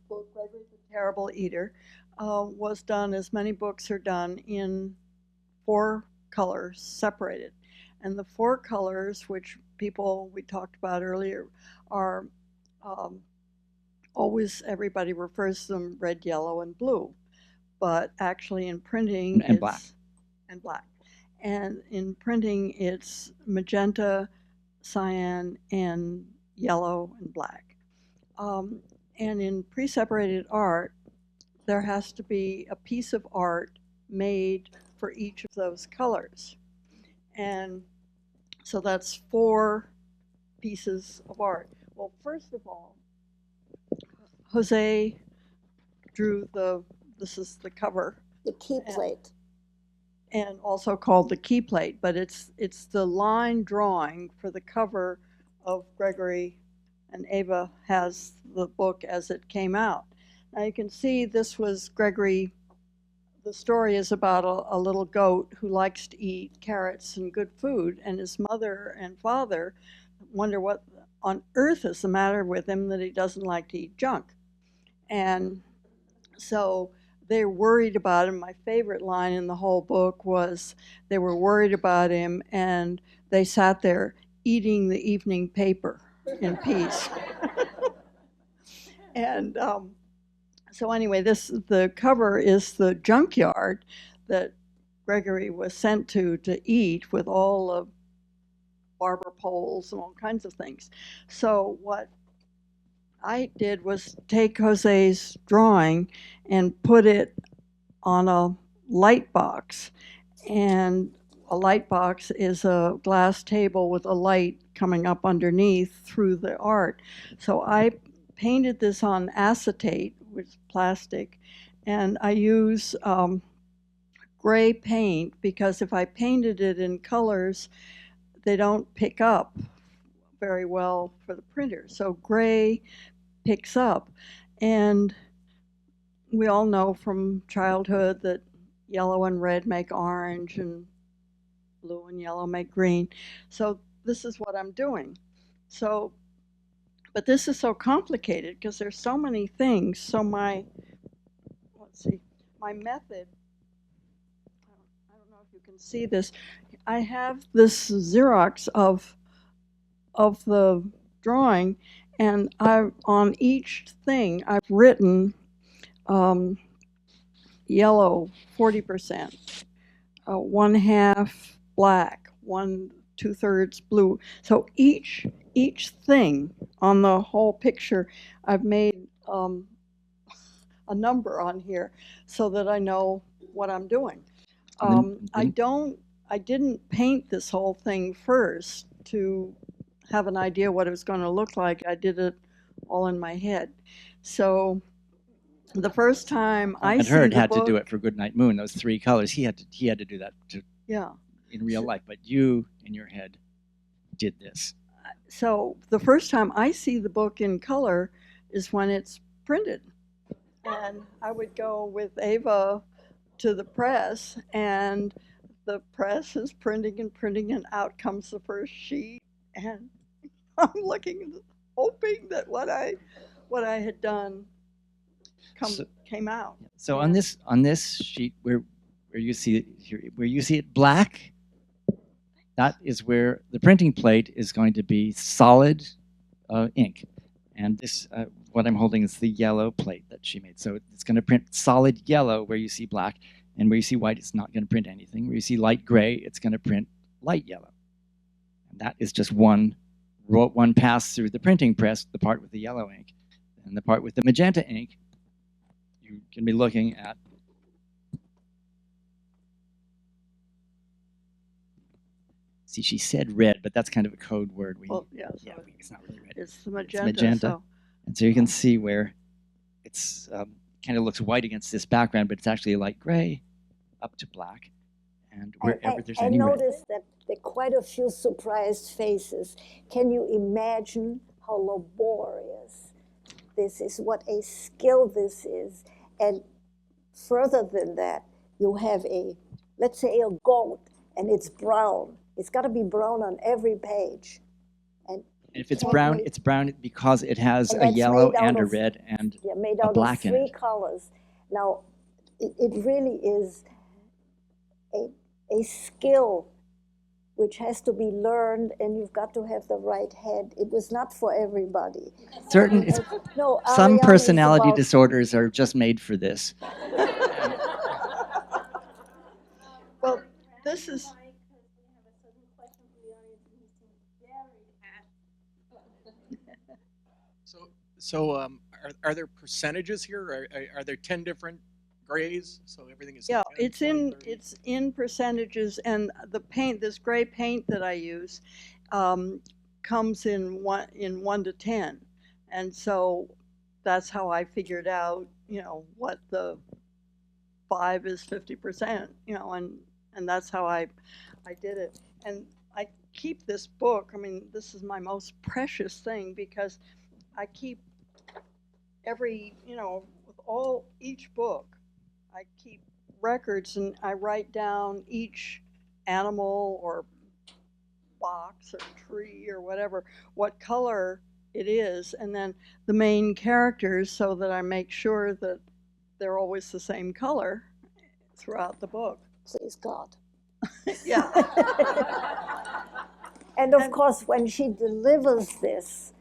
book, Gregory the Terrible Eater, was done, as many books are done, in four colors separated. And the four colors, which people we talked about earlier, are um, always, everybody refers to them red, yellow, and blue. But actually, in printing, And black. it's and black. And in printing, it's magenta, cyan, and yellow and black. Um, and in pre-separated art, there has to be a piece of art made for each of those colors. And so that's four pieces of art. Well, first of all, Jose drew this is the cover. The key plate. And also called the key plate, but it's the line drawing for the cover of Gregory, and Ava has the book as it came out. Now you can see this was Gregory. The story is about a little goat who likes to eat carrots and good food, and his mother and father wonder what on earth is the matter with him that he doesn't like to eat junk. And so they're worried about him. My favorite line in the whole book was they were worried about him and they sat there eating the evening paper in peace. And so anyway, the cover is the junkyard that Gregory was sent to eat with all the barber poles and all kinds of things. So what I did was take Jose's drawing and put it on a light box. And a light box is a glass table with a light coming up underneath through the art. So I painted this on acetate, which is plastic, and I use gray paint because if I painted it in colors, they don't pick up very well for the printer. So gray picks up. And we all know from childhood that yellow and red make orange and blue and yellow make green. So this is what I'm doing. So, but this is so complicated because there's so many things. So let's see, my method, I don't know if you can see this. I have this Xerox of the drawing, and on each thing I've written yellow 40%, one half black, 2/3 blue. So each thing on the whole picture, I've made a number on here so that I know what I'm doing. I didn't paint this whole thing first to have an idea what it was going to look like. I did it all in my head. So the first time I and see Hurd the had book, to do it for Goodnight Moon. Those three colors, he had to do that yeah. in real life. But you, in your head, did this. So the first time I see the book in color is when it's printed, and I would go with Ava to the press, and the press is printing and printing, and out comes the first sheet, and I'm looking, hoping that what I had done came out. So on this sheet where you see it black, that is where the printing plate is going to be solid ink, and this what I'm holding is the yellow plate that she made. So it's going to print solid yellow where you see black, and where you see white, it's not going to print anything. Where you see light gray, it's going to print light yellow. And that is just one pass through the printing press, the part with the yellow ink, and the part with the magenta ink. You can be looking at see, she said red, but that's kind of a code word. It's not really red. It's the magenta. It's magenta. So. And so you can see where it's kind of looks white against this background, but it's actually a light gray up to black. And wherever there's any red. I noticed that there are quite a few surprised faces. Can you imagine how laborious this is, what a skill this is? And further than that, you have let's say a goat, and it's brown. It's got to be brown on every page. And if it's can't brown, make- it's brown because it has And a that's yellow made out and a of- red and Yeah, made a out of black in 3 it. colors. Now, it really is a skill which has to be learned, and you've got to have the right head. It was not for everybody. Certain, it's, No, some Ariane is personality about- disorders are just made for this. Well, this is, So, are there percentages here? Are there 10 different grays? So everything is yeah, 10, it's 20, in 30? it's in percentages, and the paint, this gray paint that I use, comes in 1 to 10, and so that's how I figured out, what the 5 is 50%, and that's how I did it. And I keep this book. I mean, this is my most precious thing because I keep with each book, I keep records and I write down each animal or box or tree or whatever, what color it is, and then the main characters, so that I make sure that they're always the same color throughout the book. Please God. Yeah. And of course, when she delivers this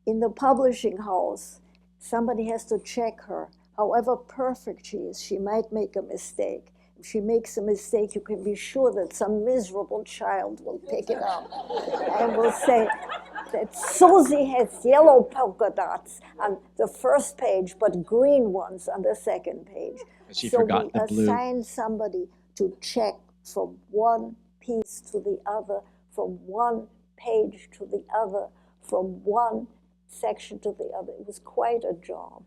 in the publishing house, somebody has to check her. However perfect she is, she might make a mistake. If she makes a mistake, you can be sure that some miserable child will pick it up and will say that Susie has yellow polka dots on the first page, but green ones on the second page. She So forgot we the blue. assign somebody to check from one piece to the other, from one page to the other, from one section to the other. It was quite a job.